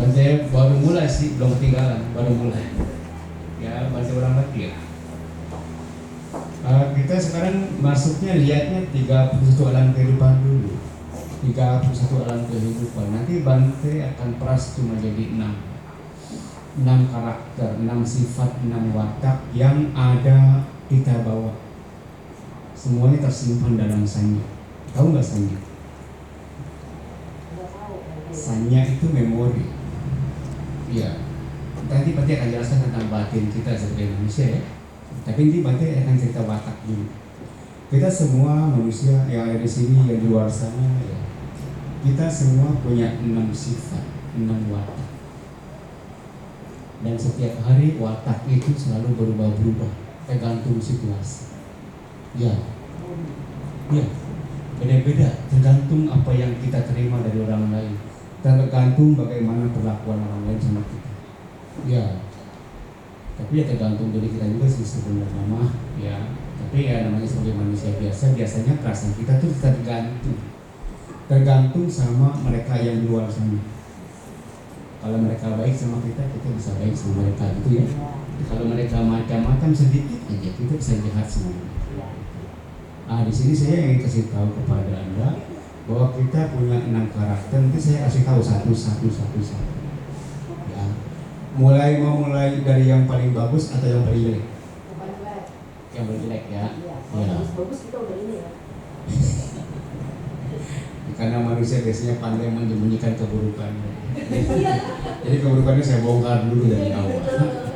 Bante baru mulai sih, belum ketinggalan, baru mulai. Ya, Bante orang lagi ya. Kita sekarang masuknya lihatnya 31 alam kehidupan dulu. 31 alam kehidupan. Nanti Bante akan peras cuma jadi 6 karakter, 6 sifat, 6 watak yang ada kita bawa. Semuanya tersimpan dalam sanya. Tahu nggak sanya? Sanya itu memori. Ya, nanti Bante akan jelaskan tentang batin kita sebagai manusia ya. Tapi ini Bante akan cerita watak dulu. Kita semua manusia yang ada di sini, yang di luar sana ya, kita semua punya 6 sifat, 6 watak. Dan setiap hari watak itu selalu berubah-ubah tergantung situasi. Ya, beda-beda tergantung apa yang kita terima dari orang lain, tergantung bagaimana perlakuan orang lain sama kita. Ya, tapi ya tergantung diri kita juga sih sebenarnya mah ya. Tapi ya namanya sebagai manusia biasa, biasanya perasaan kita tuh tergantung sama mereka yang di luar sana. Kalau mereka baik sama kita, kita bisa baik sama mereka gitu ya. Kalau mereka macam-macam sedikit aja, kita bisa jahat sama mereka. Di sini saya ingin kasih tahu kepada Anda bahwa kita punya 6 karakter. Nanti saya kasih tahu satu. Ya. Mulai dari yang paling bagus atau yang paling jelek? Yang paling jelek ya. Bagus kita udah ini ya. Karena manusia biasanya pandai menyembunyikan keburukannya. Jadi keburukannya saya bongkar dulu dari awal.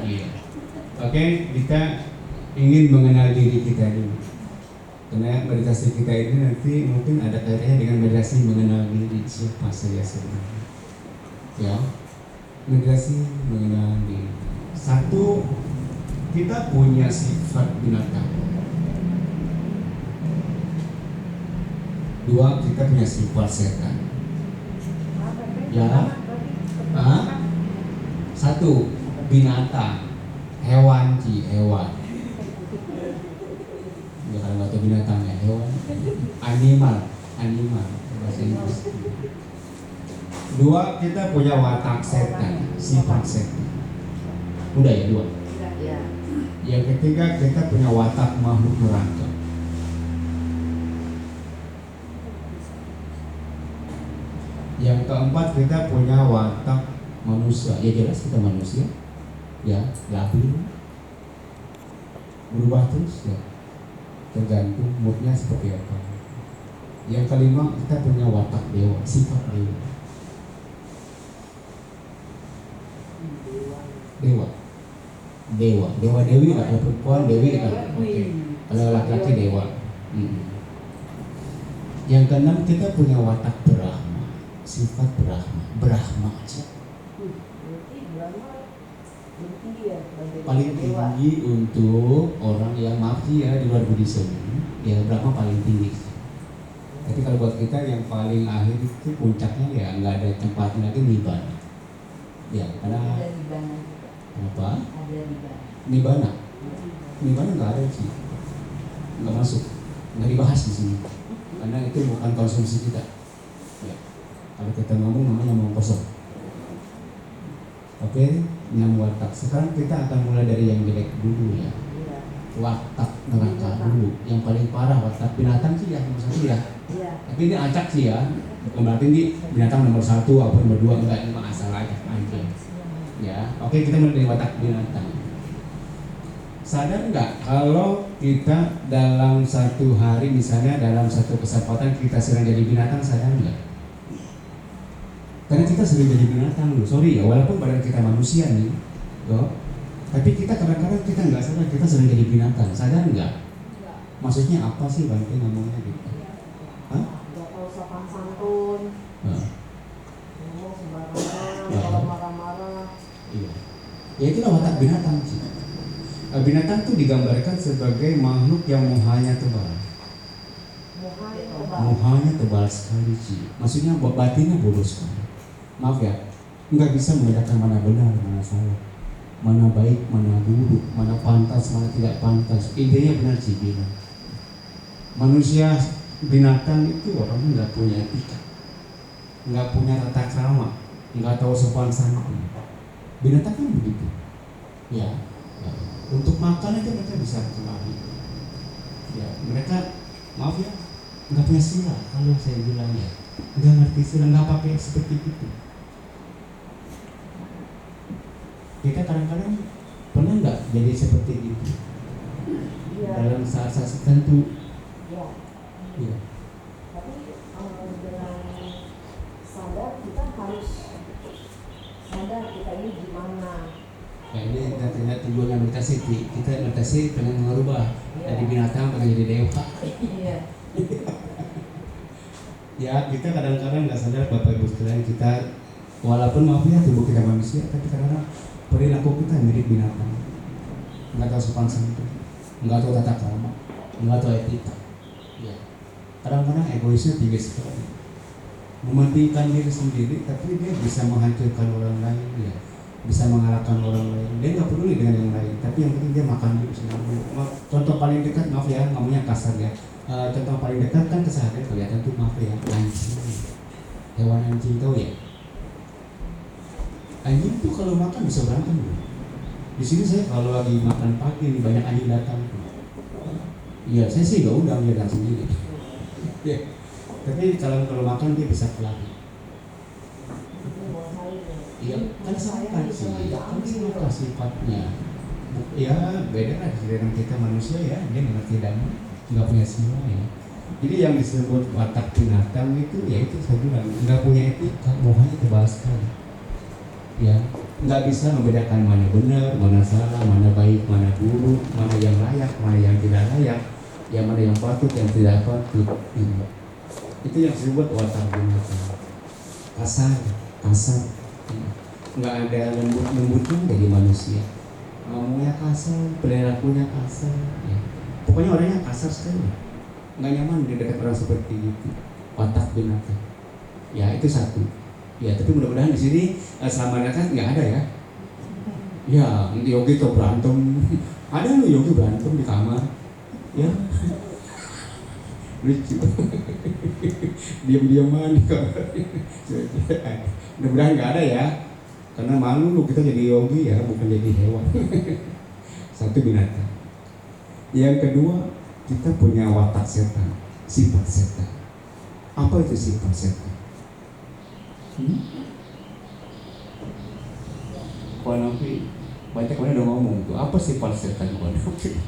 Iya. Oke, kita ingin mengenal diri kita dulu. Karena meditasi kita ini nanti mungkin ada kaitannya dengan meditasi mengenal diri, siapa saya sebenarnya. Ya, meditasi mengenal diri. 1, kita punya sifat binatang. 2, kita punya sifat setan. Ya. 1, binatang, hewan. Ya kalau nggak tahu binatang ya hewan, animal bahasa Inggris. 2, kita punya watak setan, sifat setan. Udah ya 2. Yang ketiga, kita punya watak makhluk neraka. Yang keempat, kita punya watak manusia. Ya jelas kita manusia. Ya, labil, berubah terus ya. Tergantung moodnya seperti apa. Yang kelima, kita punya watak dewa, sifat dewa. Dewa dewi lah, kalau perempuan dewi kan. Oke. Kalau laki-laki dewa. Yang keenam, kita punya watak Brahma, sifat Brahma aja. Paling tinggi untuk orang yang maaf sih ya di luar Buddhism ya, Brahma paling tinggi. Tapi kalau buat kita yang paling akhir itu puncaknya ya nggak ada tempatnya lagi, Nibbana. Ya karena apa? Nibbana nggak ada sih, nggak masuk, nggak dibahas di sini karena itu bukan konsumsi kita. Ya. Kalau kita ngomong namanya ngomong kosong. Oke, 6 watak. Sekarang kita akan mulai dari yang jelek dulu ya. Watak neraka dulu. Yang paling parah watak binatang sih ya nomor 1 ya. Tapi ini acak sih ya. Bukan berarti ini binatang nomor 1 atau nomor 2, enggak, ini mah asal aja. Ya, oke, kita mulai dari watak binatang. Sadar nggak kalau kita dalam satu hari misalnya dalam satu kesempatan kita sering jadi binatang, sadar nggak? Karena kita sering jadi binatang loh, sorry ya, walaupun badan kita manusia nih, loh, tapi kita kadang-kadang kita nggak sadar kita sering jadi binatang, sadar nggak? Maksudnya apa sih Bante ngomongnya gitu? Hah? Nggak tahu sopan santun, ngomong sembarangan, kalau marah-marah. Iya, ya itulah watak binatang sih. Binatang tuh digambarkan sebagai makhluk yang muhanya tebal. Muhanya tebal sekali sih. Maksudnya batinnya bodoh sekali. Maaf ya, nggak bisa membedakan mana benar, mana salah, mana baik, mana buruk, mana pantas, mana tidak pantas. Intinya benar sih bilang. Manusia binatang itu orangnya nggak punya etika, nggak punya tata krama, nggak tahu sopan santun. Binatang kan begitu. Ya. Untuk makan aja mereka bisa kemari. Ya, mereka maaf ya, nggak punya sila kalau saya bilang ya, nggak ngerti sila, nggak pakai seperti itu. Kita kadang-kadang pernah nggak jadi seperti itu dalam saat-saat tertentu? Ya. Tapi dengan sadar kita harus sadar kita ini gimana. Nah, ini nantinya tujuannya meditasi, kita meditasi pengen merubah dari binatang pengen jadi dewa. Iya. Ya, kita kadang-kadang nggak sadar Bapak Ibu sekalian, kita walaupun maaf ya tubuh kita manusia, tapi kadang-kadang perilaku kita mirip binatang. Nggak tahu sopan santun, nggak tahu tata krama, nggak tahu etika. Ya. Kadang-kadang egoisnya tinggi sekali, mementingkan diri sendiri, tapi dia bisa menghancurkan orang lain, ya. Bisa mengalahkan orang lain. Dia nggak peduli dengan yang lain, tapi yang penting dia makan dulu sendiri. Contoh paling dekat, maaf ya, ngomongnya kasar ya. Contoh paling dekat kan keseharian kelihatan tuh maaf ya, anjing. Hewan anjing tahu ya? Anjing tuh kalau makan bisa berantem loh. Di sini saya kalau lagi makan pagi nih banyak anjing datang. Iya, saya sih gak undang, dia datang sendiri. Ya. Tapi kalau makan dia bisa pelari. Iya, kan sama sih, kan sama sifatnya. Ya beda lah dengan kita manusia ya, dia mengerti damai, nggak punya sila ya. Jadi yang disebut watak binatang itu, ya itu saya bilang nggak punya etika, mohonnya tebal sekali. Ya, nggak bisa membedakan mana benar, mana salah, mana baik, mana buruk, mana yang layak, mana yang tidak layak, yang mana yang patut, yang tidak patut. Itu yang disebut watak binatang. Kasar. Nggak ada lembutnya dari manusia. Ngomongnya kasar, perilakunya kasar. Ya. Pokoknya orangnya kasar sekali. Nggak nyaman di dekat orang seperti itu. Watak binatang. Ya itu satu. Ya tapi mudah-mudahan di sini selama dekat nggak ada ya. Ya yogi tuh berantem. Ada loh yogi berantem di kamar. Ya. Lucu. Diam-diaman di kamar. Mudah-mudahan nggak ada ya. Karena malu lu kita jadi yogi ya, bukan jadi hewan. Satu binatang. Yang kedua, kita punya watak setan, sifat setan. Apa itu sifat setan? Pak Nafi, banyak orang udah ngomong tuh. Apa sifat setan Pak Nafi?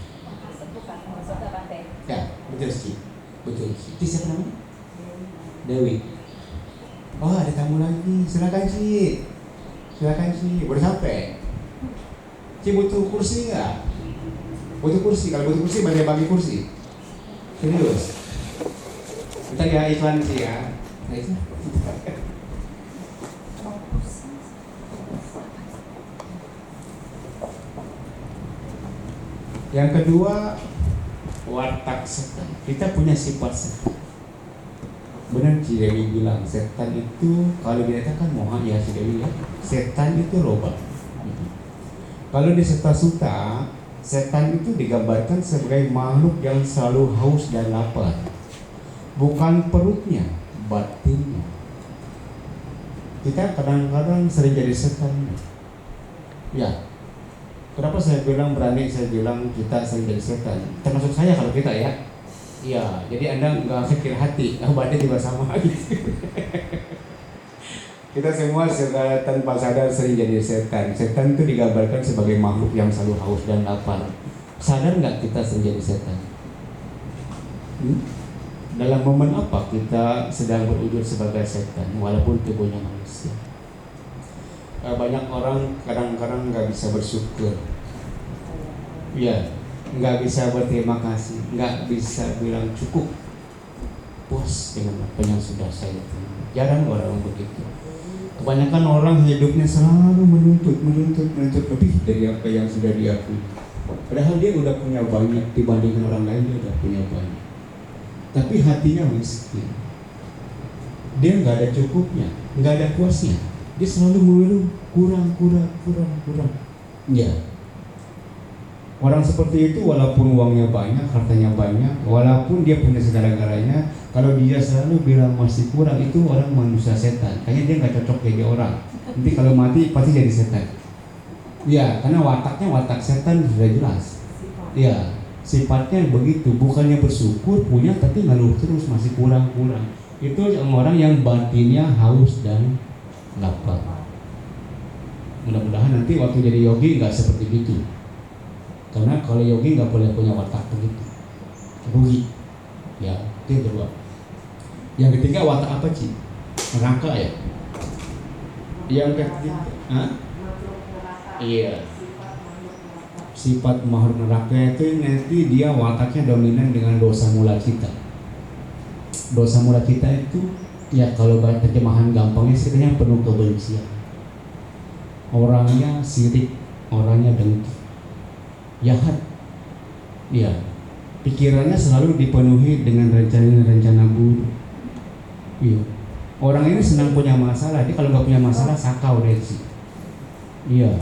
Ya, betul sih. Itu siapa namanya? Dewi. Oh ada tamu lagi, silakan sih. Udah sampai. Ci butuh kursi nggak? Butuh kursi, kalau butuh kursi bagi kursi. Serius. Kita ya iklan sih ya. Nah itu. Yang kedua, watak setan. Kita punya sifat setan. Benar si Dewi bilang, setan itu kalau dikatakan mohon ya si Dewi ya, setan itu roba. Kalau di Sutta-Sutta, setan itu digambarkan sebagai makhluk yang selalu haus dan lapar. Bukan perutnya, batinnya. Kita kadang-kadang sering jadi setan. Ya. Kenapa saya bilang berani, saya bilang kita sering jadi setan. Termasuk saya kalau kita ya. Iya, jadi Anda nggak pikir hati, badan juga sama. Kita semua segala tanpa sadar sering jadi setan. Setan itu digambarkan sebagai makhluk yang selalu haus dan lapar. Sadar nggak kita sering jadi setan? Dalam momen apa kita sedang berwujud sebagai setan, walaupun tubuhnya manusia? Banyak orang kadang-kadang nggak bisa bersyukur. Iya. Nggak bisa berterima kasih, nggak bisa bilang cukup puas dengan apa yang sudah saya terima. Jarang orang begitu. Kebanyakan orang hidupnya selalu menuntut lebih dari apa yang sudah diakui. Padahal dia udah punya banyak dibandingkan orang lain, dia udah punya banyak. Tapi hatinya miskin. Dia nggak ada cukupnya, nggak ada puasnya. Dia selalu mengeluh kurang. Ya. Orang seperti itu walaupun uangnya banyak, hartanya banyak, walaupun dia punya segala-galanya, Kalau dia selalu bilang masih kurang, itu orang manusia setan. Kayaknya dia nggak cocok jadi orang. Nanti kalau mati pasti jadi setan. Iya, karena wataknya watak setan sudah jelas. Iya, sifatnya begitu. Bukannya bersyukur punya, tapi ngeluh terus masih kurang-kurang. Itu orang yang batinnya haus dan lapar. Mudah-mudahan nanti waktu jadi yogi nggak seperti itu. Karena kalau yogi nggak boleh punya watak begitu, rugi. Ya, itu yang kedua. Yang ketiga watak apa sih? Neraka ya. Yang ketiga, iya. Sifat makhluk neraka itu nanti dia wataknya dominan dengan dosa mula kita. Dosa mula kita itu ya kalau terjemahan gampangnya sebenarnya penuh kebencian. Orangnya sirik, orangnya dengki, jahat. Ya, pikirannya selalu dipenuhi dengan rencana-rencana buruk. Iya. Orang ini senang punya masalah, dia kalau nggak punya masalah sakau deh sih. Iya.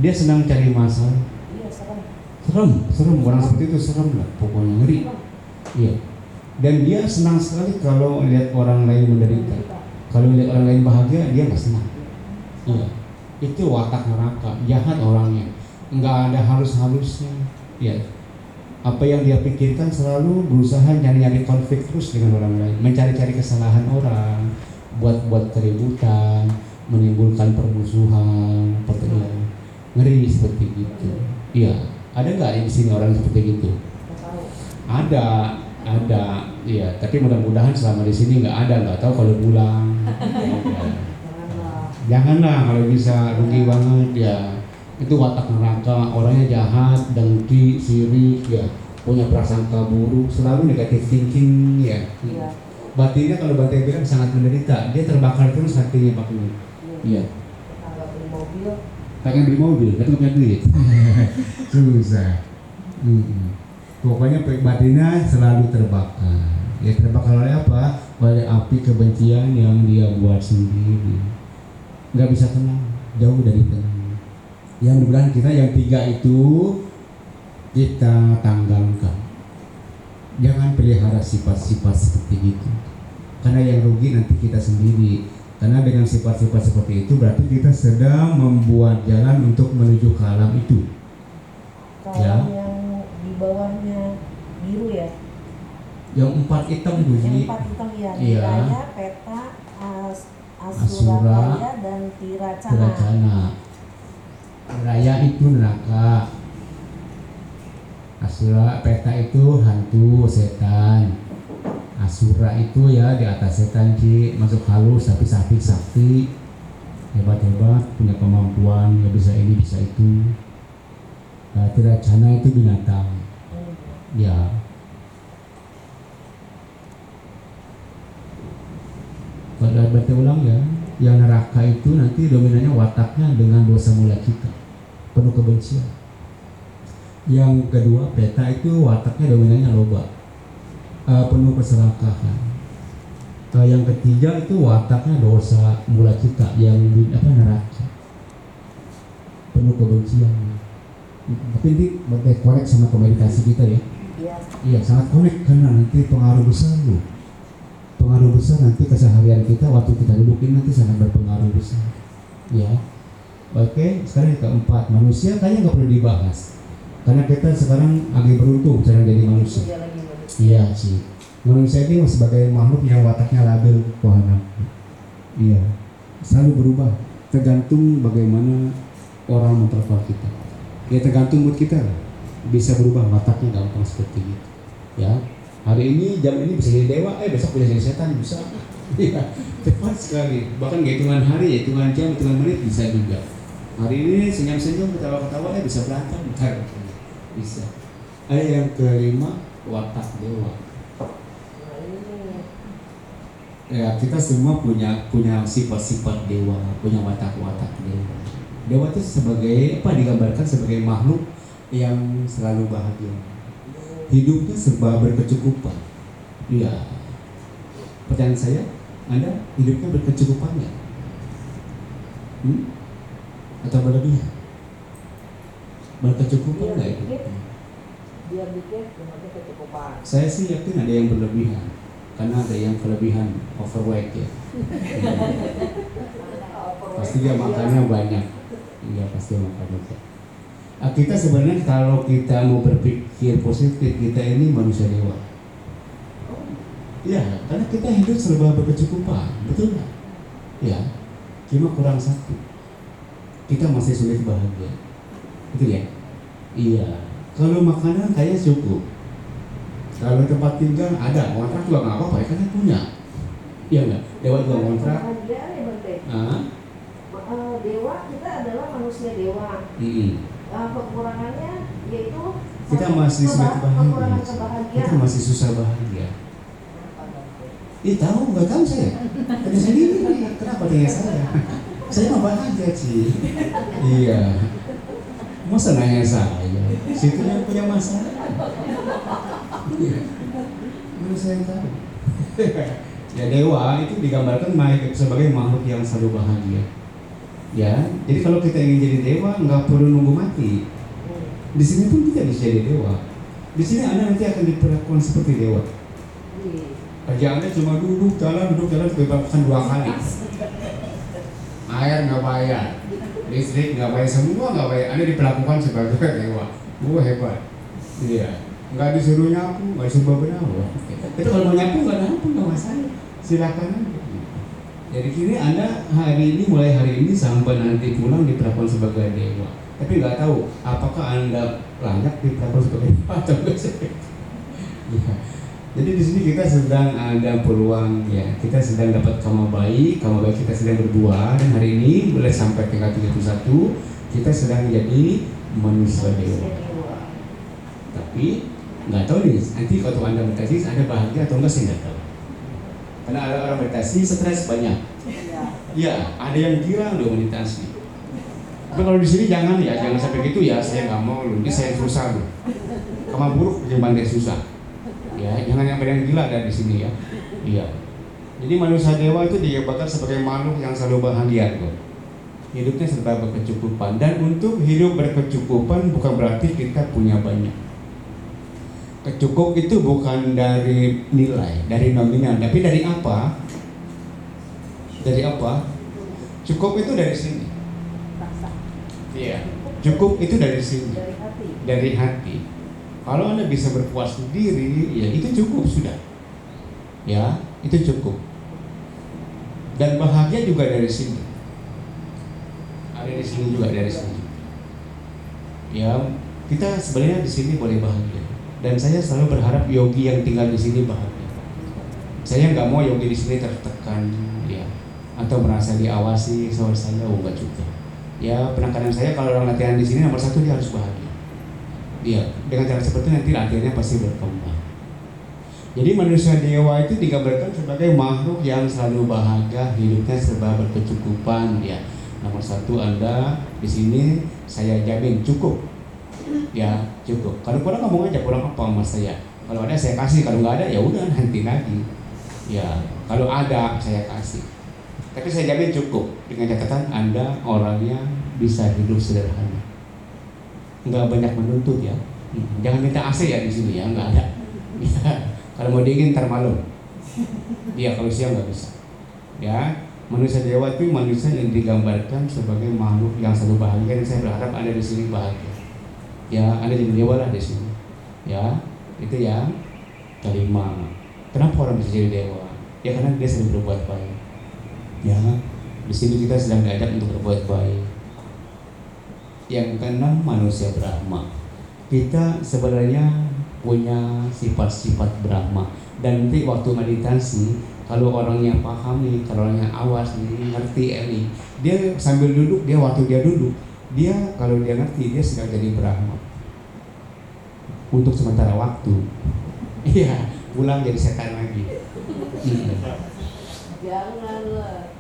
Dia senang cari masalah. Serem orang seperti itu serem lah, pokoknya ngeri. Iya. Dan dia senang sekali kalau lihat orang lain menderita. Kalau lihat orang lain bahagia, dia nggak senang. Iya. Itu watak neraka, jahat orangnya, nggak ada halus-halusnya. Ya, apa yang dia pikirkan selalu berusaha nyari-nyari konflik terus dengan orang lain, mencari-cari kesalahan orang, buat keributan, menimbulkan permusuhan, pertengkaran, ngeri seperti gitu. Iya, ada nggak di sini orang seperti gitu? Ada, iya. Tapi mudah-mudahan selama di sini nggak ada, nggak tahu kalau pulang. Janganlah kalau bisa, rugi banget ya. Itu watak neraka, orangnya jahat, dengki, sirik ya, punya prasangka buruk, selalu negatif thinking ya. Batinnya kalau Bante bilang sangat menderita, dia terbakar terus hatinya Pak Guru. Iya. Pengen beli mobil, tapi nggak punya duit. Susah. Pokoknya batinnya selalu terbakar. Ya terbakar oleh apa? Oleh api kebencian yang dia buat sendiri. Nggak bisa tenang, jauh dari tenang. Yang mudah-mudahan kita yang tiga itu kita tanggalkan. Jangan pelihara sifat-sifat seperti itu, karena yang rugi nanti kita sendiri. Karena dengan sifat-sifat seperti itu berarti kita sedang membuat jalan untuk menuju ke alam itu. Kalau ya. Yang di bawahnya biru ya? Yang 4 hitam bunyi. Yang 4 hitam ya. Iya. Raya, peta, Asura dan Tiracana. Raya itu neraka, Asura, peta itu hantu setan, Asura itu ya di atas setan Ci, masuk halus tapi sakti, hebat-hebat, punya kemampuan, ya bisa ini bisa itu. Tiracana itu binatang, ya. Pada baca ulang ya, yang neraka itu nanti dominannya wataknya dengan dosa mula kita, penuh kebencian. Yang kedua peta itu wataknya dominannya loba, penuh keserakahan. Yang ketiga itu wataknya dosa mula kita yang neraka, penuh kebencian. Tapi ini korek sama komunikasi kita ya. Iya sangat korek karena nanti pengaruh besar loh. Pengaruh besar nanti keseharian kita waktu kita duduk ini nanti sangat berpengaruh besar ya. Oke, sekarang yang keempat, manusia kayaknya nggak perlu dibahas karena kita sekarang agak beruntung cara jadi manusia. Iya sih, manusia ini sebagai makhluk yang wataknya labil kohana. Iya, selalu berubah tergantung bagaimana orang memperlakukan kita. Ya tergantung mood kita lah, bisa berubah wataknya gampang seperti itu ya. Hari ini jam ini bisa jadi dewa, besok bisa jadi setan, bisa. Iya, cepat sekali. Bahkan gak hitungan hari, hitungan jam, hitungan menit bisa juga. Hari ini senyum-senyum, ketawa-ketawa, bisa berantem, bentar. Bisa. Yang kelima, watak dewa. Ya, kita semua punya sifat-sifat dewa, punya watak-watak dewa. Dewa itu sebagai apa digambarkan sebagai makhluk yang selalu bahagia. Hidupnya serba berkecukupan. Iya. Pertanyaan saya, Anda hidupnya berkecukupan nggak? Atau berlebihan? Berkecukupan nggak itu? Dia bikin dengan kecukupan. Saya sih yakin ada yang berlebihan. karena ada yang kelebihan overweight ya. Pasti dia makannya banyak. Iya pasti makannya banyak. Kita sebenarnya kalau kita mau berpikir positif, kita ini manusia dewa. Ya, karena kita hidup serba berkecukupan, betul nggak? Ya, cuma kurang satu. Kita masih sulit bahagia, betul ya? Iya. Kalau makanan kayaknya cukup. Kalau tempat tinggal ada, kontrak juga nggak apa-apa, ya karena punya. Iya nggak? Dewa juga kontrak. Dewa kita adalah manusia dewa. Kekurangannya yaitu kita masih sulit bahagia. Kita masih susah bahagia. Tahu nggak tahu saya? Tanya sendiri. Kenapa tanya saya? Saya mah bahagia sih. Iya. Masa nanya saya? Situ yang punya masalah. Iya. Mana saya tahu? Ya dewa itu digambarkan sebagai makhluk yang selalu bahagia. Ya, jadi kalau kita ingin jadi dewa nggak perlu nunggu mati. Di sini pun kita bisa jadi dewa. Di sini Anda nanti akan diperlakukan seperti dewa. Kerjaannya cuma duduk jalan diperlakukan 2 kali. Air nggak bayar, listrik nggak bayar, semua nggak bayar. Anda diperlakukan sebagai dewa. Hebat. Iya. Nggak disuruh nyapu, nggak disuruh benawa. Tapi kalau mau nyapu nggak masalah. Silakan aja. Jadi kini Anda mulai hari ini sampai nanti pulang diperlakukan sebagai dewa. Tapi nggak tahu apakah Anda layak diperlakukan sebagai dewa atau enggak. Ya. Jadi di sini kita sedang ada peluang ya. Kita sedang dapat karma baik kita sedang berdua, dan hari ini boleh sampai tingkat 31 kita sedang jadi manusia dewa. Tapi nggak tahu nih nanti kalau Anda meditasi Anda bahagia atau enggak sih nggak tahu. Karena ada orang meditasi stres banyak. Iya, ada yang gila loh meditasi. Tapi kalau di sini jangan sampai gitu ya. Saya nggak mau loh, ini saya susah loh. Kamu buruk jangan susah. Ya, jangan yang gila ada di sini ya. Iya. Jadi manusia dewa itu digambarkan sebagai makhluk yang selalu bahagia loh. Hidupnya serba berkecukupan, dan untuk hidup berkecukupan bukan berarti kita punya banyak. Cukup itu bukan dari nilai, dari nominal, tapi dari apa? Dari apa? Cukup itu dari sini. Iya. Cukup itu dari sini. Dari hati. Kalau Anda bisa berpuas diri, ya itu cukup sudah. Ya, itu cukup. Dan bahagia juga dari sini. Ada di sini juga, dari sini. Ya, kita sebenarnya di sini boleh bahagia. Dan saya selalu berharap yogi yang tinggal di sini bahagia. Saya nggak mau yogi di sini tertekan, ya, atau merasa diawasi. Soal saya enggak juga. Ya, penekanan saya kalau orang latihan di sini nomor 1 dia harus bahagia. Dia dengan cara seperti itu nanti latihannya pasti berkembang. Jadi manusia dewa itu digambarkan sebagai makhluk yang selalu bahagia, hidupnya serba berkecukupan. Ya, nomor 1 Anda di sini saya jamin cukup. Ya cukup. Kalau kurang ngomong aja, kurang apa sama saya. Kalau ada saya kasih, kalau nggak ada ya udah nanti lagi. Ya kalau ada saya kasih. Tapi saya jamin cukup, dengan catatan Anda orangnya bisa hidup sederhana. Nggak banyak menuntut ya. Jangan minta AC ya di sini ya, nggak ada. Ya, kalau mau dingin ntar malam. Iya kalau siang nggak bisa. Ya manusia dewa itu manusia yang digambarkan sebagai makhluk yang selalu bahagia, dan saya berharap Anda di sini bahagia. Ya, Anda jadi dewa lah di sini. Ya, itu yang kelima. Kenapa orang bisa jadi dewa? Ya karena dia sedang berbuat baik. Ya, di sini kita sedang diajak untuk berbuat baik. Yang keenam, manusia Brahma. Kita sebenarnya punya sifat-sifat Brahma. Dan nanti waktu meditasi, kalau orangnya pahami, kalau orangnya awas, ngerti ini, dia sambil duduk, waktu dia duduk, dia kalau dia ngerti dia sedang jadi Brahma untuk sementara waktu. Iya, pulang jadi setan lagi. Janganlah.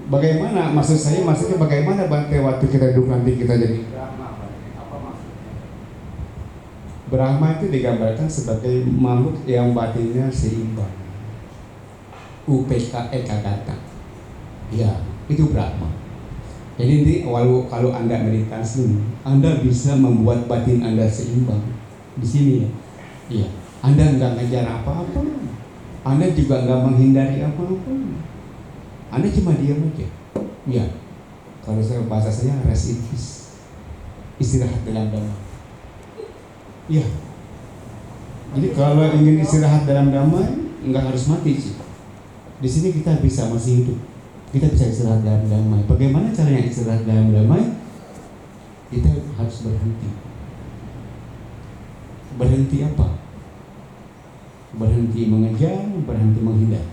Bagaimana maksudnya bagaimana Bante waktu kita duduk nanti kita jadi Brahma? Apa maksudnya? Brahma itu digambarkan sebagai makhluk yang batinnya seimbang. UPK Ekadata. Ya, itu Brahma. Jadi nanti kalau Anda meditasi, Anda bisa membuat batin Anda seimbang di sini ya. Iya, Anda nggak ngejar apa-apa, Anda juga nggak menghindari apa-apa. Anda cuma diam aja. Ya, kalau bahasa saya rest in peace, istirahat dalam damai. Ya, jadi kalau ingin istirahat dalam damai, nggak harus mati sih. Di sini kita bisa masih hidup, kita bisa istirahat dalam damai. Bagaimana caranya istirahat dalam damai? Kita harus berhenti. Berhenti apa? Berhenti mengejar, berhenti menghindar.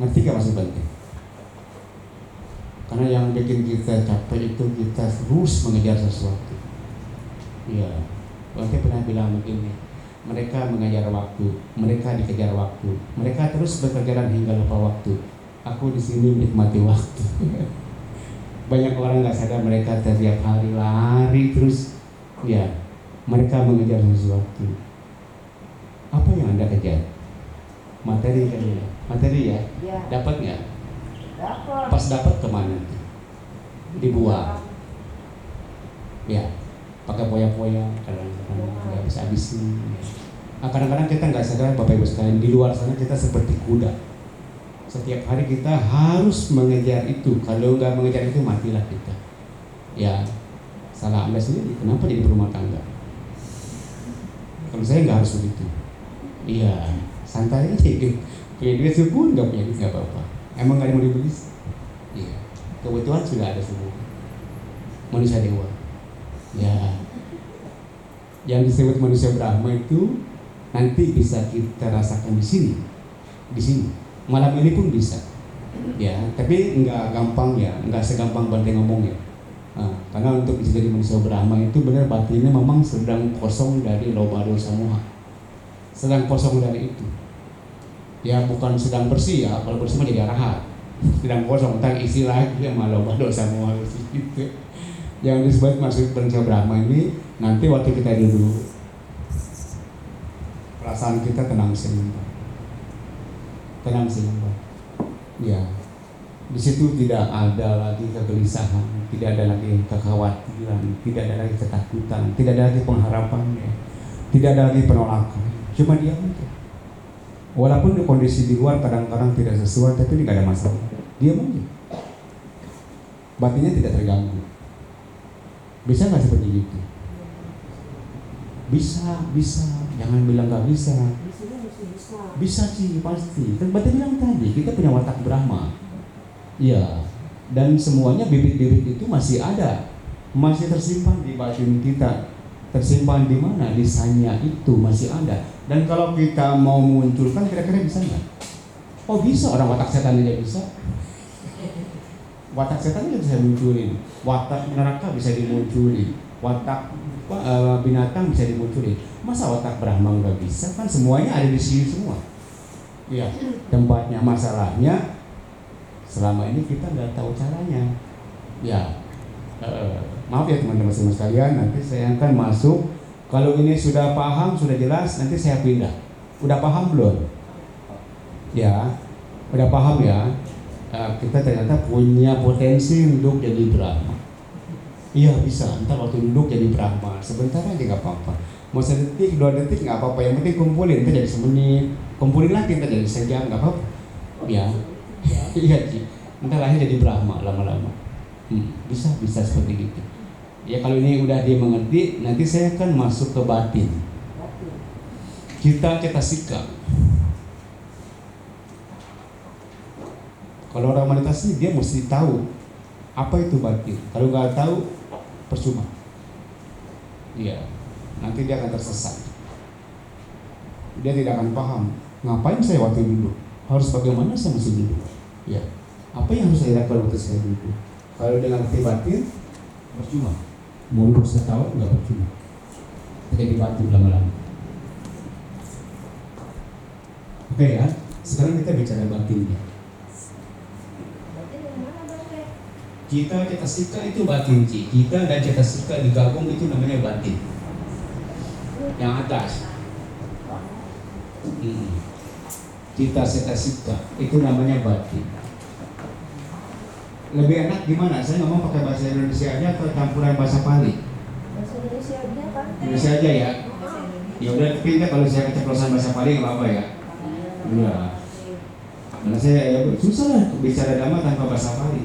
Ngerti gak maksud penting? Karena yang bikin kita capek itu kita terus mengejar sesuatu. Iya, Bante pernah bilang begini, mereka mengejar waktu, mereka dikejar waktu, mereka terus berkejaran hingga lupa waktu. Aku di sini menikmati waktu. Banyak orang nggak sadar mereka setiap hari lari terus, ya, mereka mengejar sesuatu. Apa yang Anda kejar? Materi kan ya? Materi ya? Ya. Dapat nggak? Dapat. Pas dapat kemana? Dibuang. Ya, pakai poya-poya, kadang-kadang nggak bisa habisin. Kadang-kadang kita nggak sadar, Bapak Ibu sekalian, di luar sana kita seperti kuda. Setiap hari kita harus mengejar itu. Kalau nggak mengejar itu, matilah kita. Ya, salah Anda sendiri. Kenapa jadi berumah tangga? Kalau saya nggak harus begitu. Iya, santai aja gitu. Punya duit syukur, nggak punya duit nggak apa-apa. Emang nggak ada mau dibeli? Iya, kebutuhan sudah ada semua. Manusia dewa. Ya, yang disebut manusia Brahma itu nanti bisa kita rasakan di sini. Di sini. Malam ini pun bisa. Ya, tapi nggak gampang ya, nggak segampang Bante ngomong ya. Karena untuk bisa jadi manusia Brahma itu benar batinnya memang sedang kosong dari loba dosa moha. Sedang kosong dari itu. Ya bukan sedang bersih ya, kalau bersih mah jadi arahat. Sedang kosong, tak isi lagi sama loba dosa moha gitu. Yang disebut maksud manusia Brahma ini nanti waktu kita duduk, perasaan kita tenang senyuman. Tenang senyuman. Ya. Di situ tidak ada lagi kegelisahan, tidak ada lagi kekhawatiran, tidak ada lagi ketakutan, tidak ada lagi pengharapan, ya. Tidak ada lagi penolakan. Cuma diam aja. Walaupun di kondisi di luar kadang-kadang tidak sesuai, tapi tidak ada masalah. Diam aja. Batinnya tidak terganggu. Bisa nggak seperti itu? Bisa. Jangan bilang nggak bisa. Bisa sih pasti. Kan Bante bilang tadi kita punya watak Brahma. Iya, dan semuanya bibit-bibit itu masih ada, masih tersimpan di batin kita. Tersimpan di mana? Di sanya itu masih ada. Dan kalau kita mau munculkan, kira-kira bisa nggak? Oh bisa, orang watak setan aja bisa. Watak setan aja bisa munculin, watak neraka bisa dimunculin, watak binatang bisa dimunculin. Masa watak Brahma nggak bisa? Kan semuanya ada di sini semua. Iya, tempatnya masalahnya. Selama ini kita nggak tahu caranya. Ya, maaf ya teman-teman semua sekalian. Nanti saya akan masuk. Kalau ini sudah paham, sudah jelas, nanti saya pindah. Udah paham belum? Ya, udah paham ya. Kita ternyata punya potensi untuk jadi Brahma. Iya bisa. Ntar waktu duduk jadi Brahma. Sebentar aja nggak apa-apa. Mau 1 detik, 2 detik nggak apa-apa. Yang penting kumpulin. Kita jadi semenit. Kumpulin lagi kita jadi sejam nggak apa-apa. Ya. Iya Ci, entar lahir jadi Brahma lama-lama. Bisa seperti itu. Ya kalau ini udah dia mengerti, nanti saya akan masuk ke batin. Kita sikap. Kalau orang meditasi dia mesti tahu apa itu batin. Kalau nggak tahu percuma. Iya, nanti dia akan tersesat. Dia tidak akan paham. Ngapain saya waktu dulu? Harus bagaimana saya mesti duduk? Ya, apa yang harus saya lakukan waktu saya duduk? Kalau dengan hati batin, percuma. Mau duduk setahun nggak percuma. Terjadi batin lama-lama. Oke ya, sekarang kita bicara batinnya. Batin yang mana Bante? Kita cetasika itu batin Ci. Kita dan cetasika digabung itu namanya batin. Yang atas. Kita cetasika itu namanya batin. Lebih enak gimana? Saya ngomong pakai bahasa Indonesia aja atau campuran bahasa Pali? Bahasa Indonesia aja Bante. Indonesia aja ya. Ya udah, tapi kalau saya keceplosan bahasa Pali nggak apa-apa ya. Iya. Karena saya susah lah bicara Dhamma tanpa bahasa Pali.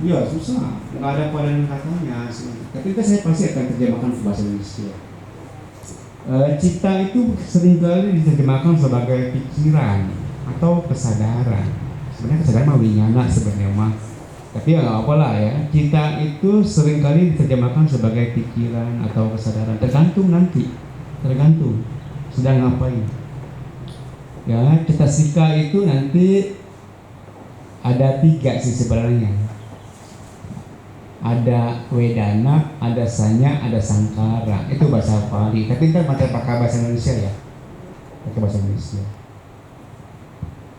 Iya susah, nggak ada padanan katanya. Tapi saya pasti akan terjemahkan ke bahasa Indonesia. Cita itu seringkali diterjemahkan sebagai pikiran atau kesadaran. Sebenarnya kesadaran mah winyana sebenarnya mah. Tapi ya nggak apalah ya. Cita itu seringkali diterjemahkan sebagai pikiran atau kesadaran. Tergantung nanti, tergantung sedang ngapain. Ya, cetasika itu nanti ada 3 sih sebenarnya. Ada wedana, ada sanya, ada sangkara. Itu bahasa Pali. Tapi ntar pakai bahasa Indonesia ya. Pakai bahasa Indonesia.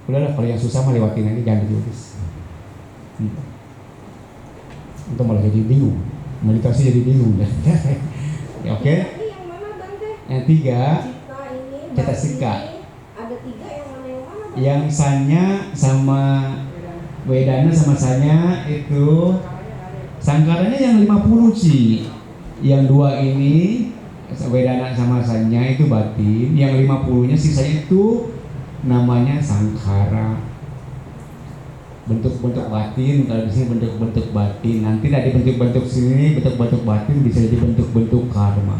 Udahlah kalau yang susah mah lewatin aja, jangan ditulis. Itu malah jadi bingung. Meditasi jadi bingung ya. Ya, oke. Ini yang mana Bante? Yang 3 Cita ini, cetasika. ada 3 yang mana Bante? Yang sanya sama wedana sama sanya itu sangkaranya yang 50 sih. Yang 2 ini wedana sama sanya itu batin. Yang 50-nya sisanya itu namanya sangkara. Bentuk-bentuk batin, kalau di sini bentuk-bentuk batin. Nanti dari bentuk-bentuk sini, bentuk-bentuk batin bisa jadi bentuk-bentuk karma.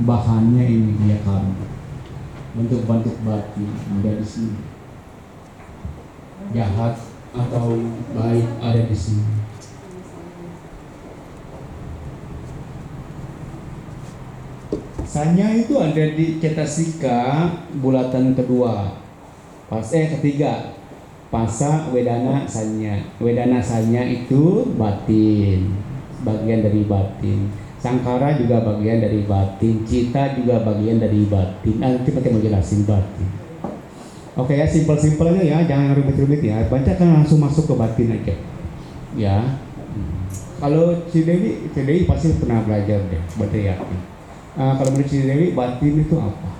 Bahannya ini dia karma. Bentuk-bentuk batin ada di sini. Jahat atau baik ada di sini. Sanya itu ada di cetasika bulatan kedua. Ketiga. Pasa, wedana, sanya. Wedana, sanya itu batin, bagian dari batin. Sangkara juga bagian dari batin. Cita juga bagian dari batin. Nanti pakai menjelasin batin. Oke ya, simpel-simpelnya ya, jangan rumit-rumit ya. Baca kan langsung masuk ke batin aja. Ya. Kalau Cidewi pasti pernah belajar deh, berarti yakin. Kalau menurut Cidewi, batin itu apa?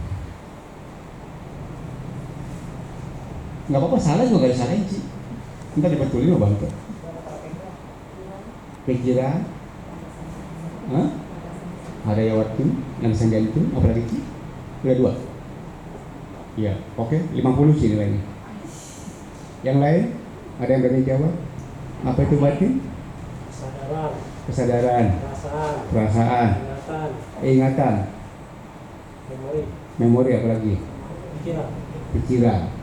Nggak apa-apa, salah juga gak disalahin sih. Ntar dibetulin sama Bante. Pikiran, ada yawatin, yang sanjantung, apa lagi sih? Udah 2. Ya, oke, 50 sih nilainya. Yang lain, ada yang berani jawab? Apa itu batin? Kesadaran, perasaan, ingatan, memori apa lagi? Pikiran.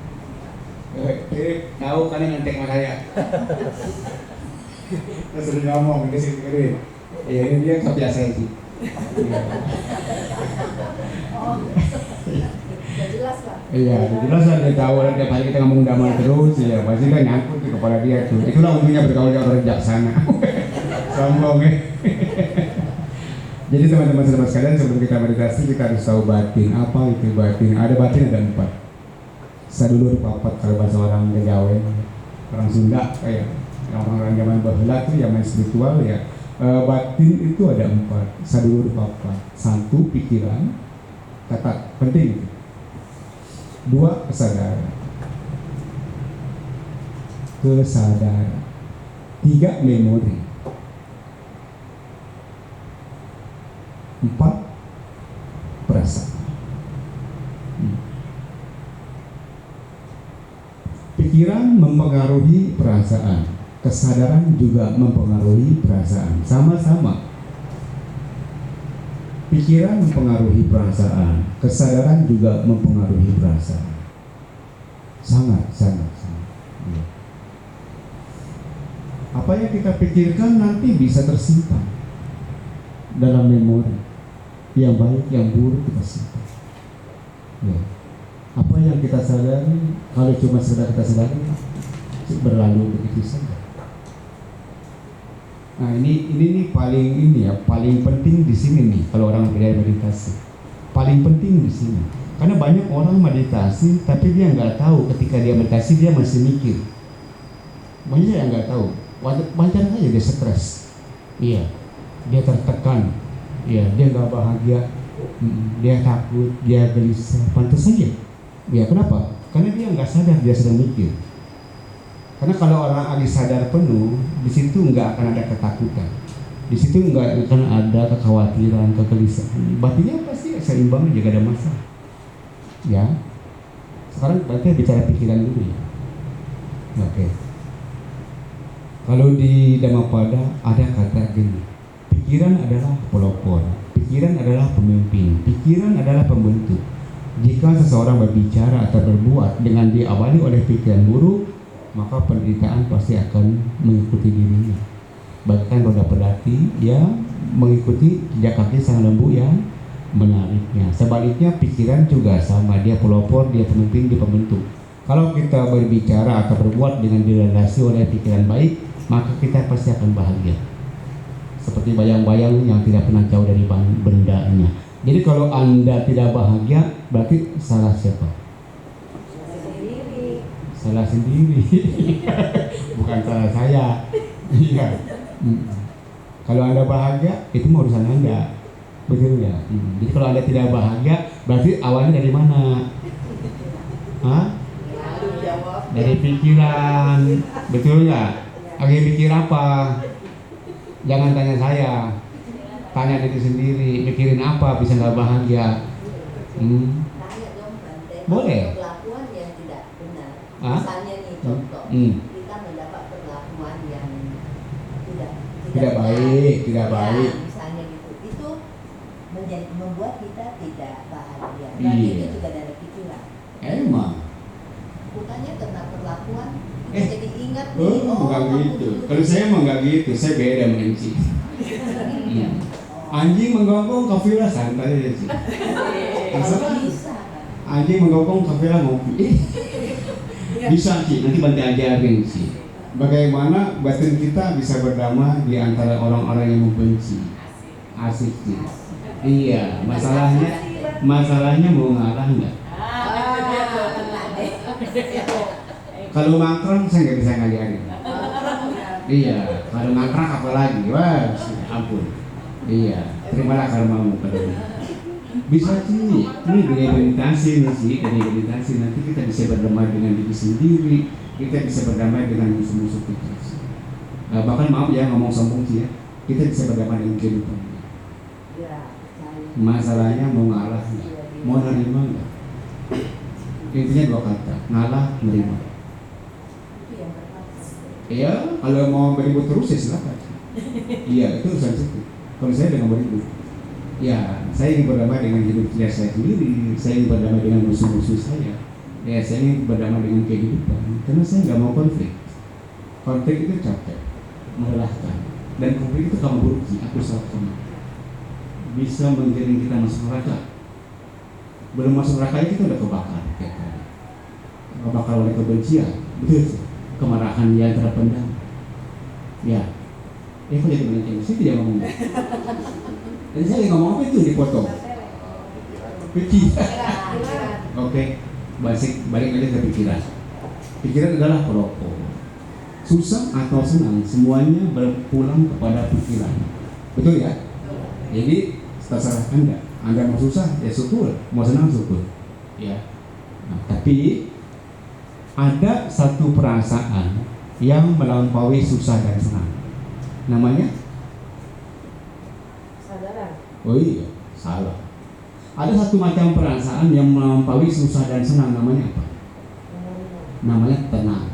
Tahu kan yang ngantek sama saya. Saya sering ngomong, dia sering dengerin. Iya, ini dia kebiasaan sih. Jelas lah. Iya, jelas lah dia tahu lah, tiap hari kita ngomong Dhamma terus, ya pasti kan nyangkut di kepala dia tuh. Itulah untungnya bergaul dengan orang bijaksana. Sombong ya. Jadi teman-teman saudara sekalian, sebelum kita meditasi kita harus tahu batin. Apa itu batin? Ada batin ada 4. Sadulur papat kalau bahasa orang Jawa, orang Sunda kayak orang-orang zaman baheula tuh yang main spiritual ya. Batin itu ada 4. Sadulur papat. 1 pikiran, kata penting. 2 kesadaran. 3 memori. 4 perasaan. Pikiran mempengaruhi perasaan, kesadaran juga mempengaruhi perasaan, sama-sama. Pikiran mempengaruhi perasaan, kesadaran juga mempengaruhi perasaan. Sangat. Ya. Apa yang kita pikirkan nanti bisa tersimpan dalam memori. Yang baik, yang buruk kita simpan. Ya. Apa yang kita sadari, kalau cuma sekedar kita sadari, berlalu begitu saja. Nah ini paling penting di sini nih kalau orang belajar meditasi. Paling penting di sini. Karena banyak orang meditasi tapi dia nggak tahu ketika dia meditasi dia masih mikir. Banyak yang nggak tahu. Wajar aja dia stres. Iya, dia tertekan. Iya, dia nggak bahagia. Dia takut, dia gelisah. Pantas saja. Ya kenapa? Karena dia nggak sadar dia sedang mikir. Karena kalau orang lagi sadar penuh, di situ nggak akan ada ketakutan, di situ nggak akan ada kekhawatiran, kegelisahan. Batinnya pasti seimbang, juga ada masalah. Ya, Sekarang berarti bicara pikiran dulu ya. Oke. Kalau di Dhammapada ada kata gini, pikiran adalah pelopor, pikiran adalah pemimpin, pikiran adalah pembentuk. Jika seseorang berbicara atau berbuat dengan diawali oleh pikiran buruk, maka penderitaan pasti akan mengikuti dirinya. Bahkan roda pedati yang mengikuti jejak kaki sang lembu yang menariknya. Sebaliknya pikiran juga sama, dia pelopor, dia pemimpin, dia pembentuk. Kalau kita berbicara atau berbuat dengan dilandasi oleh pikiran baik, maka kita pasti akan bahagia. Seperti bayang-bayang yang tidak pernah jauh dari bendanya. Jadi kalau Anda tidak bahagia, berarti salah siapa? Sendiri. Salah sendiri. Bukan salah saya. Iya. Kalau Anda bahagia, itu mau urusan Anda. Betul ya? Jadi kalau Anda tidak bahagia, berarti awalnya dari mana? Hah? Dari pikiran. Betul nggak? Lagi pikir apa? Jangan tanya saya. Tanya diri sendiri, mikirin apa bisa nggak bahagia? Tanya dong Bante, Boleh. perlakuan yang tidak benar. Hah? Misalnya nih contoh, kita mendapat perlakuan yang tidak Tidak benar. baik, tidak Ya, baik. misalnya gitu, itu membuat kita tidak bahagia. Dan Iya. itu juga dari pikiran. Emang. Bukannya karena perlakuan kita Eh. jadi ingat Oh, nih, enggak kamu gitu. dulu Kalau saya emang enggak gitu, saya beda sama Enci. Anjing menggonggong, kafilah santai aja sih. Kalau bisa kan. Anjing menggonggong, kafilah ngopi. Bisa sih, nanti Bante ajarin sih. Bagaimana batin kita bisa berdamai di antara orang-orang yang membenci. Asik sih. Iya, masalahnya mau ngalah nggak? Kalau mangkrang saya nggak bisa ngajarin. Iya, kalau mangkrang apalagi? Wah, ampun. Iya, terimalah karmamu padamu. Bisa sih, ini dengan meditasi nih sih, dengan meditasi nanti kita bisa berdamai dengan diri sendiri, kita bisa berdamai dengan musuh-musuh kita. Bahkan maaf ya ngomong sombong sih ya, kita bisa berdamai dengan kehidupan. Ya, saya. Masalahnya mau ngalah nggak, mau nerima nggak? Intinya dua kata, ngalah, nerima. Itu yang pertama. Iya, kalau mau beribut terus ya silakan. Iya, itu urusan situ. Kalau saya dengan beribut, ya saya ingin berdamai dengan hidup saya sendiri, saya ingin berdamai dengan musuh-musuh saya. Ya, saya ingin berdamai dengan kehidupan. Karena saya nggak mau konflik. Konflik itu capek, melelahkan, dan konflik itu kamu buruk, aku salah kamu. Bisa mengiring kita masuk neraka. Belum masuk neraka kita udah kebakar, kebakar oleh kebencian, betul, kemarahan yang terpendam. Ya, kok jadi benar saya tidak ngomong. Dan saya ngomong apa itu dipotong. Pikiran. Oke, balik lagi ke pikiran. Pikiran adalah pelopor. Susah atau senang, semuanya berpulang kepada pikiran. Betul ya? Jadi terserah Anda. Anda mau susah, ya syukur. Mau senang, syukur. Ya. Nah, tapi ada satu perasaan yang melampaui susah dan senang. Namanya? Sadaran. Oh iya, salah. Ada satu macam perasaan yang melampaui susah dan senang. Namanya apa? Namanya tenang.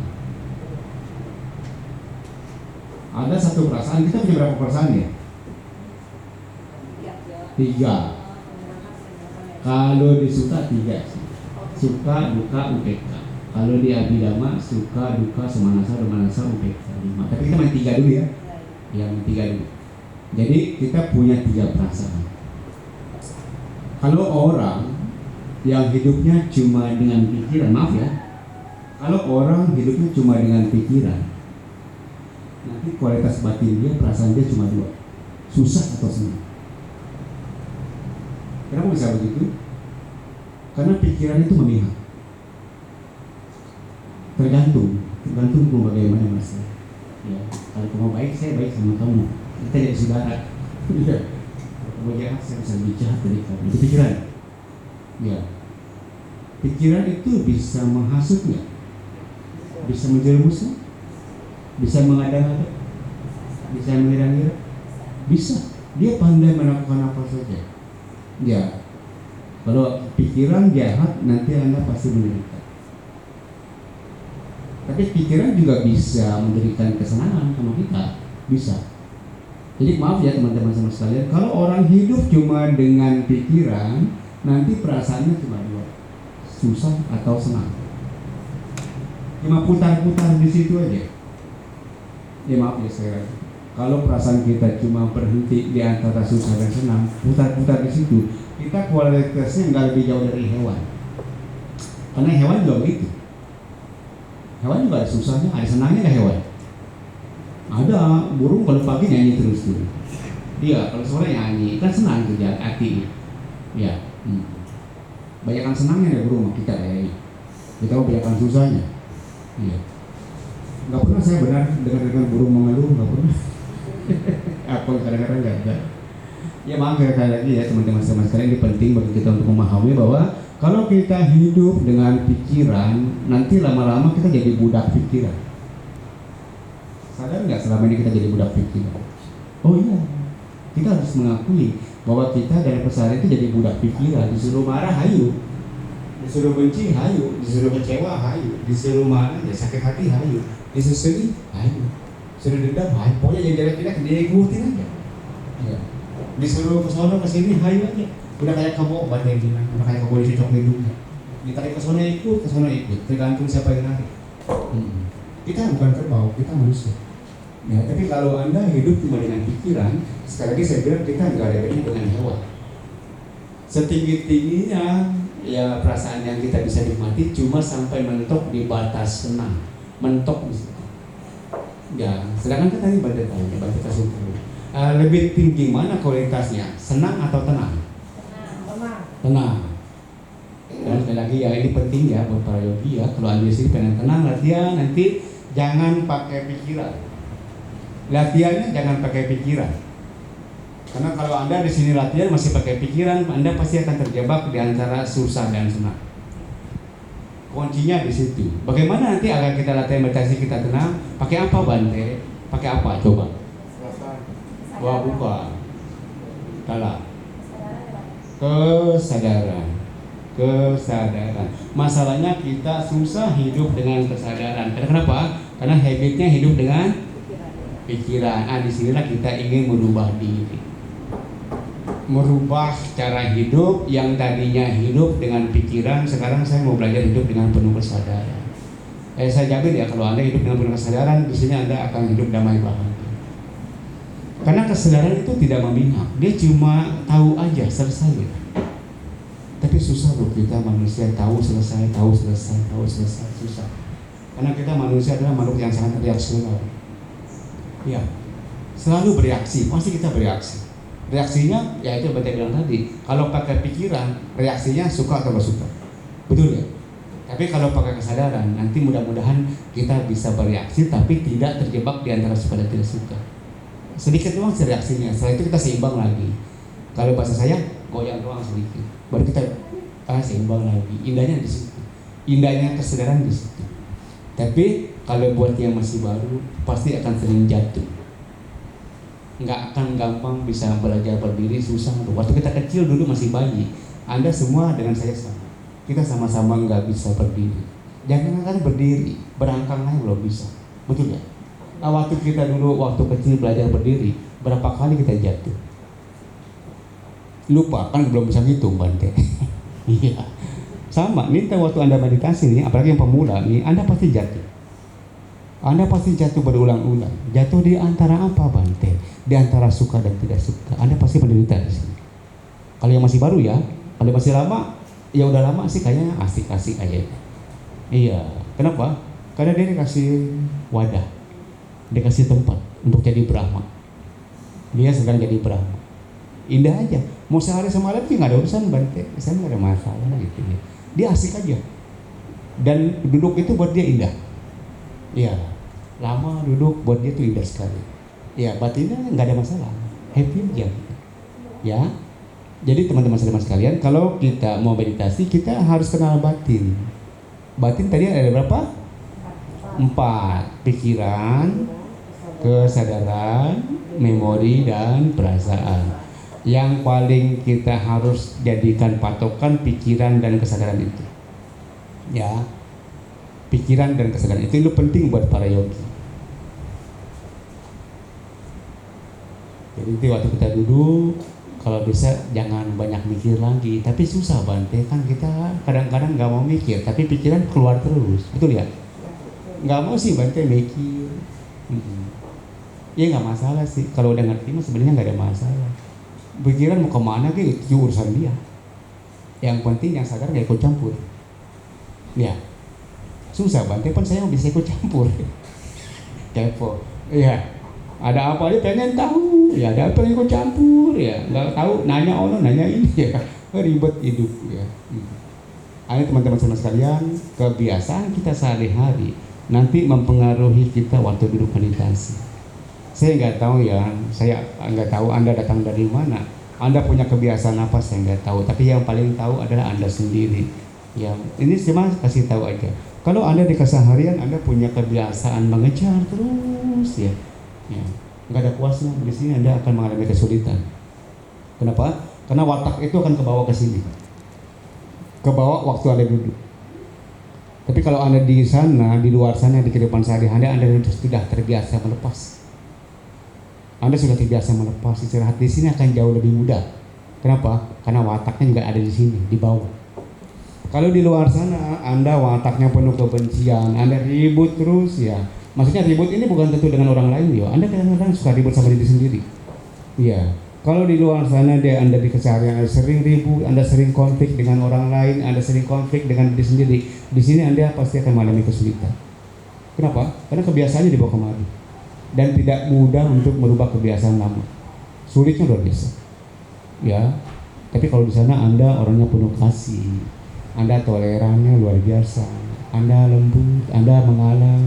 Ada satu perasaan, kita punya berapa perasaan ya? 3. Kalau disuka 3 sih. Suka, duka, UPK. Kalau di Abhidhamma suka, duka, semanasa, domanasa, UPK 5. Tapi kita main 3 dulu ya. Ya, main 3 dulu. Jadi kita punya 3 perasaan. Kalau orang yang hidupnya cuma dengan pikiran, maaf ya. Kalau orang hidupnya cuma dengan pikiran, nanti kualitas batin dia, perasaan dia cuma 2. Susah atau senang. Kenapa bisa begitu? Karena pikiran itu memihak. Tergantung mau bagaimana mas. Ya, kalau kamu baik, saya baik sama kamu. Kita jadi saudara. Iya. Kalau kamu jahat, saya bisa lebih jahat dari kamu. Itu pikiran. Ya. Pikiran itu bisa menghasut nggak? Bisa menjerumuskan? Bisa mengada-ngada? Bisa mengira-ngira? Bisa. Dia pandai melakukan apa saja. Ya, kalau pikiran jahat nanti Anda pasti menderita. Tapi pikiran juga bisa memberikan kesenangan sama kita, bisa. Jadi maaf ya teman-teman sama sekalian, kalau orang hidup cuma dengan pikiran, nanti perasaannya cuma dua, susah atau senang. Cuma putar-putar di situ aja. Ya maaf ya saya, kalau perasaan kita cuma berhenti di antara susah dan senang, putar-putar di situ, kita kualitasnya nggak lebih jauh dari hewan. Karena hewan juga begitu. Hewan juga ada susahnya, ada senangnya nggak hewan? Ada, burung kalau pagi nyanyi terus tuh. Dia kalau sore nyanyi, kan senang tuh ya hati. Ya. Banyakan senangnya ada burung kita kayaknya. Kita mau banyakan susahnya. Iya. Nggak pernah saya benar dengar burung mengeluh, nggak pernah. Apa kadang-kadang nggak ada. Ya maaf sekali lagi ya teman-teman sekalian, ini penting bagi kita untuk memahami bahwa kalau kita hidup dengan pikiran, nanti lama-lama kita jadi budak pikiran. Sadar nggak selama ini kita jadi budak pikiran? Oh iya, kita harus mengakui bahwa kita dari keseharian itu jadi budak pikiran. Disuruh marah, hayu. Disuruh benci, hayu. Disuruh kecewa, hayu. Disuruh mana, ya sakit hati, hayu. Disuruh sedih, hayu. Disuruh dendam, hayu. Pokoknya yang jelek-jelek dia ikutin aja. Ya. Disuruh ke sono ke sini, hayu aja. Udah kayak kamu obat yang bilang, udah kayak kamu dicocok hidungnya. Ditarik ke sono ikut, tergantung siapa yang narik. Kita bukan kerbau, kita manusia. Ya, tapi kalau Anda hidup cuma dengan pikiran, sekali lagi saya bilang kita nggak ada bedanya dengan hewan. Setinggi-tingginya ya perasaan yang kita bisa nikmati cuma sampai mentok di batas senang, mentok di situ. Ya, sedangkan kan tadi Bante kasih tahu. Lebih tinggi mana kualitasnya, senang atau tenang? Tenang. Dan sekali lagi ya ini penting ya buat para yogi ya. Kalau Anda sini pengen tenang, latihan nanti jangan pakai pikiran. Latihannya jangan pakai pikiran. Karena kalau Anda di sini latihan masih pakai pikiran, Anda pasti akan terjebak di antara susah dan senang. Kuncinya di situ. Bagaimana nanti agar kita latihan meditasi kita tenang? Pakai apa Bante? Pakai apa? Coba. Wah bukan. Salah. Kesadaran. Masalahnya kita susah hidup dengan kesadaran. Kenapa? Karena habitnya hidup dengan pikiran. Disinilah kita ingin merubah diri, merubah cara hidup yang tadinya hidup dengan pikiran. Sekarang saya mau belajar hidup dengan penuh kesadaran. Saya jamin ya kalau Anda hidup dengan penuh kesadaran, di sini Anda akan hidup damai bahagia. Karena kesadaran itu tidak memihak, dia cuma tahu aja, selesai. Tapi susah loh kita manusia tahu selesai, susah. Karena kita manusia adalah makhluk yang sangat reaksional. Ya, selalu bereaksi, pasti kita bereaksi. Reaksinya, ya itu Bante bilang tadi, kalau pakai pikiran, reaksinya suka atau gak suka. Betul ya? Tapi kalau pakai kesadaran, nanti mudah-mudahan kita bisa bereaksi, tapi tidak terjebak di antara suka dan tidak suka. Sedikit doang sih reaksinya, setelah itu kita seimbang lagi. Kalau bahasa saya, goyang doang sedikit, baru kita seimbang lagi. Indahnya di situ, indahnya kesadaran di situ. Tapi kalau buat yang masih baru, pasti akan sering jatuh. Nggak akan gampang bisa belajar berdiri, susah. Waktu kita kecil dulu masih bayi, Anda semua dengan saya sama. Kita sama-sama nggak bisa berdiri. Jangan kan berdiri, berangkang aja belum bisa. Betul ya? Waktu kita dulu, waktu kecil belajar berdiri, berapa kali kita jatuh? Lupa, kan belum bisa ngitung Bante. Iya. Sama, nih waktu Anda meditasi nih, apalagi yang pemula nih, Anda pasti jatuh. Anda pasti jatuh berulang-ulang. Jatuh di antara apa Bante? Di antara suka dan tidak suka. Anda pasti menderita di sini. Kalau yang masih baru ya, kalau masih lama, ya udah lama sih kayaknya asik-asik aja. Iya. Kenapa? Karena dia dikasih wadah, dikasih tempat untuk jadi Brahma. Dia sedang jadi Brahma. Indah aja. Mau sehari semalam sih nggak ada urusan Bante. Saya nggak ada masalah gitu ya. Dia asik aja. Dan duduk itu buat dia indah. Iya, lama duduk buat dia tuh indah sekali. Ya, batinnya nggak ada masalah, happy aja. Ya, jadi teman-teman sekalian, kalau kita mau meditasi, kita harus kenal batin. Batin tadi ada berapa? 4, pikiran, kesadaran, memori, dan perasaan. Yang paling kita harus jadikan patokan pikiran dan kesadaran itu. Ya. pikiran dan kesadaran itu penting buat para yogi. Jadi itu waktu kita duduk, kalau bisa jangan banyak mikir lagi. Tapi susah Bante, kan kita kadang-kadang nggak mau mikir, tapi pikiran keluar terus, betul ya? Nggak mau sih Bante mikir. Ya nggak masalah sih, kalau udah ngerti mah sebenarnya nggak ada masalah. Pikiran mau kemana itu urusan dia. Yang penting yang sadar nggak ikut campur. Ya, susah Bante, kan saya bisa ikut campur. Kepo, iya. Ada apa aja pengen tahu, ya ada apa yang ikut campur, ya nggak tahu nanya ono nanya ini ya, ribet hidup ya. Ayo teman-teman sekalian, kebiasaan kita sehari-hari nanti mempengaruhi kita waktu duduk meditasi. Saya nggak tahu ya, saya nggak tahu Anda datang dari mana, Anda punya kebiasaan apa saya nggak tahu, tapi yang paling tahu adalah Anda sendiri. Ya, ini cuma kasih tahu aja. Kalau Anda di keseharian Anda punya kebiasaan mengejar terus ya, nggak ada puasnya, di sini Anda akan mengalami kesulitan. Kenapa? Karena watak itu akan kebawa ke sini, kebawa waktu Anda duduk. Tapi kalau Anda di sana, di luar sana, di kehidupan sehari-hari, Anda sudah terbiasa melepas. Anda sudah terbiasa melepas, istirahat di sini akan jauh lebih mudah. Kenapa? Karena wataknya juga ada di sini, di bawah. Kalau di luar sana, Anda wataknya penuh kebencian, Anda ribut terus ya. Maksudnya ribut ini bukan tentu dengan orang lain ya. Anda kadang-kadang suka ribut sama diri sendiri. Iya. Kalau di luar sana Anda di keseharian Anda sering ribut, Anda sering konflik dengan orang lain, Anda sering konflik dengan diri sendiri. Di sini Anda pasti akan mengalami kesulitan. Kenapa? Karena kebiasaannya dibawa kemari. Dan tidak mudah untuk merubah kebiasaan lama. Sulitnya luar biasa. Ya. Tapi kalau di sana Anda orangnya penuh kasih, Anda tolerannya luar biasa, Anda lembut, Anda mengalah,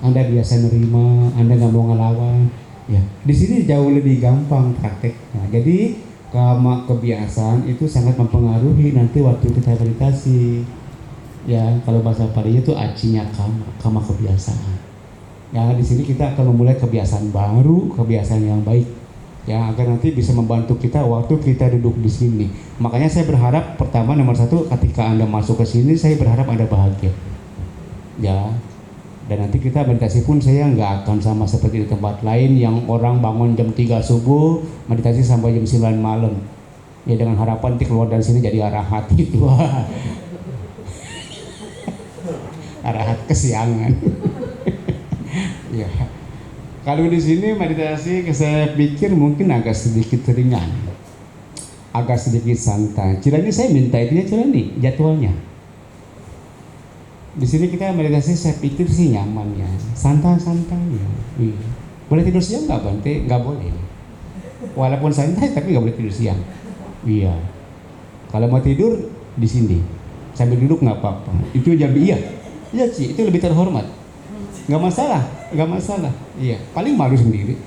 Anda biasa nerima, Anda nggak mau ngelawan. Ya, di sini jauh lebih gampang prakteknya. Jadi kebiasaan itu sangat mempengaruhi nanti waktu kita meditasi. Ya, kalau bahasa Pali itu acinya kama kebiasaan. Ya, di sini kita akan memulai kebiasaan baru, kebiasaan yang baik. Ya, agar nanti bisa membantu kita waktu kita duduk di sini. Makanya saya berharap pertama nomor satu, ketika Anda masuk ke sini, saya berharap Anda bahagia. Ya. Dan nanti kita meditasi pun saya nggak akan sama seperti di tempat lain yang orang bangun jam 3 subuh, meditasi sampai jam 9 malam. Ya dengan harapan nanti keluar dari sini jadi arahat gitu. Arahat kesiangan. Ya. Kalau di sini meditasi saya pikir mungkin agak sedikit ringan. Agak sedikit santai. Cirani saya minta itu ya Cirani jadwalnya. Di sini kita meditasi saya pikir sih nyaman ya, santai-santai ya. Iya. Boleh tidur siang nggak Bante? Nggak boleh. Walaupun santai tapi nggak boleh tidur siang. Iya. Kalau mau tidur di sini sambil duduk nggak apa-apa. Itu jam iya sih itu lebih terhormat. Nggak masalah. Iya. Paling malu sendiri.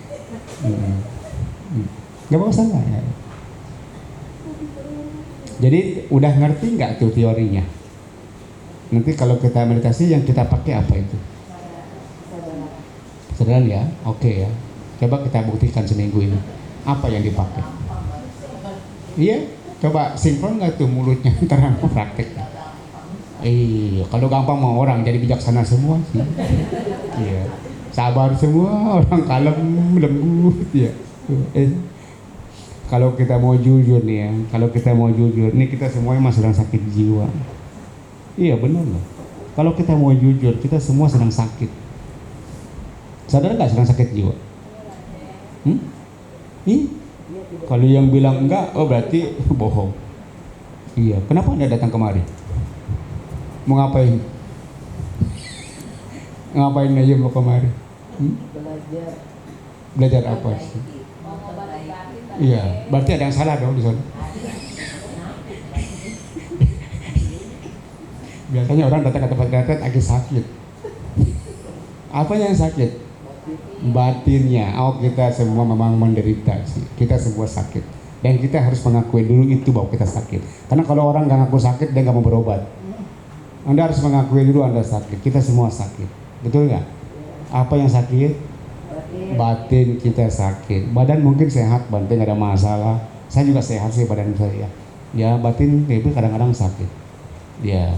Nggak masalah ya. Jadi udah ngerti nggak tuh teorinya? Nanti kalau kita meditasi yang kita pakai apa itu? Kesadaran ya? Oke ya. Coba kita buktikan seminggu ini. Apa yang dipakai? Iya, coba sinkron nggak tuh mulutnya antara praktek? Kalau gampang mau orang jadi bijaksana semua sih. Iya, sabar semua, orang kalem, lembut ya. Kalau kita mau jujur nih ya, ini kita semuanya masih sedang sakit jiwa. Iya benar loh. Kalau kita mau jujur, kita semua sedang sakit. Sadar nggak sedang sakit jiwa? Kalau yang bilang enggak, oh berarti bohong. Iya. Kenapa Anda datang kemari? Mau ngapain? Ngapain aja mau kemari? Belajar apa sih? Iya. Berarti ada yang salah dong di sana. Biasanya orang datang ke tempat retret lagi sakit. Apa yang sakit? Batinnya. Oh, kita semua memang menderita sih. Kita semua sakit. Dan kita harus mengakui dulu itu bahwa kita sakit. Karena kalau orang nggak ngaku sakit, dia nggak mau berobat. Anda harus mengakui dulu Anda sakit. Kita semua sakit. Betul nggak? Apa yang sakit? Batin kita sakit. Badan mungkin sehat, Bante nggak ada masalah. Saya juga sehat sih badan saya. Ya batin itu kadang-kadang sakit. Ya.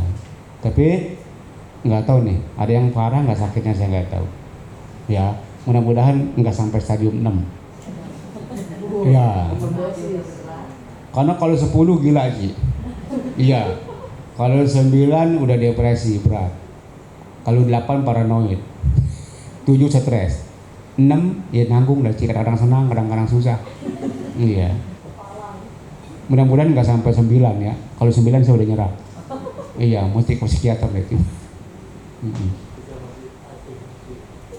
Tapi nggak tahu nih, ada yang parah nggak sakitnya saya nggak tahu. Ya, mudah-mudahan nggak sampai stadium 6. Ya, karena kalau 10 gila sih. Iya, kalau 9 udah depresi berat. Kalau 8 paranoid, 7 stres, 6 ya nanggung lah, kadang-kadang senang, kadang-kadang susah. Iya. Mudah-mudahan nggak sampai 9 ya. Kalau 9 saya udah nyerah. Iya, mesti ke psikiater itu.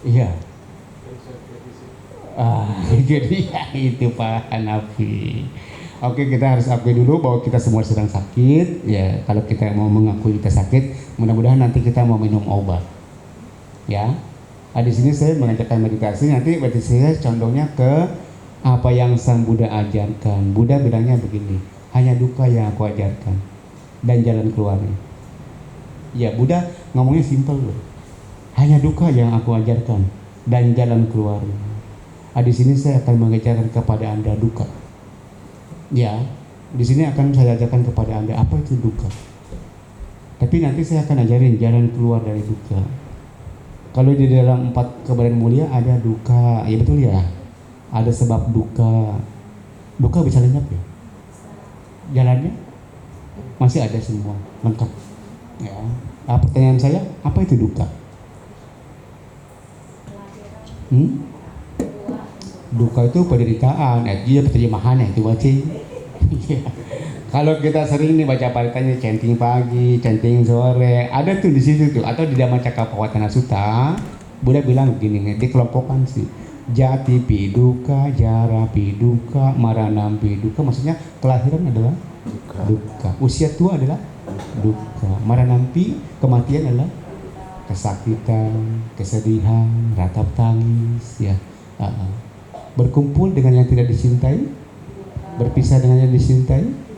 Iya. Jadi ya itu Pak Hanafi. Oke, kita harus akui dulu bahwa kita semua sedang sakit. Ya, kalau kita mau mengakui kita sakit, mudah-mudahan nanti kita mau minum obat. Ya. Di sini saya mengajarkan meditasi. Nanti berarti saya condongnya ke apa yang Sang Buddha ajarkan. Buddha bilangnya begini, hanya duka yang aku ajarkan dan jalan keluarnya. Ya, Buddha ngomongnya simpel loh. Hanya duka yang aku ajarkan dan jalan keluarnya. Di sini saya akan mengajarkan kepada Anda duka. Ya, di sini akan saya ajarkan kepada Anda apa itu duka. Tapi nanti saya akan ajarin jalan keluar dari duka. Kalau di dalam 4 keadaan mulia ada duka, ya betul ya. Ada sebab duka. Duka bisa lenyap ya. Jalannya masih ada semua, lengkap. Ya. Pertanyaan saya, apa itu duka? Duka itu penderitaan, dia peterimahan itu wajib. Kalau kita sering nih baca paritanya chanting pagi, chanting sore, ada tuh di situ tuh, atau di Dhammacakkappavattana Sutta, Buddha bilang begini, dikelompokkan sih. Jati piduka, jara piduka, maranam piduka, maksudnya kelahiran adalah duka, usia tua adalah duka, maranampi kematian adalah kesakitan, kesedihan, ratap tangis, ya. Berkumpul dengan yang tidak dicintai, berpisah dengan yang dicintai.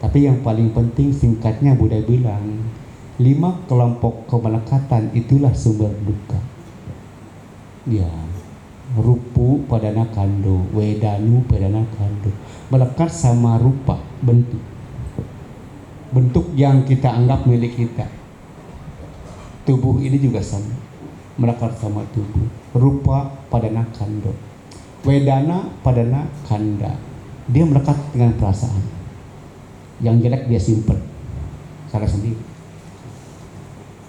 Tapi yang paling penting singkatnya Buddha bilang 5 kelompok kemelekatan itulah sumber duka. Ya, rupu padana kando, wedanu padana kando, melekat sama rupa, bentuk. Bentuk yang kita anggap milik kita. Tubuh ini juga sama, melekat sama tubuh. Rupa padana kando, wedana padana kanda, dia melekat dengan perasaan. Yang jelek dia simpen, salah sendiri.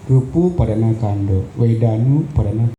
Rupu padana kando, wedanu padana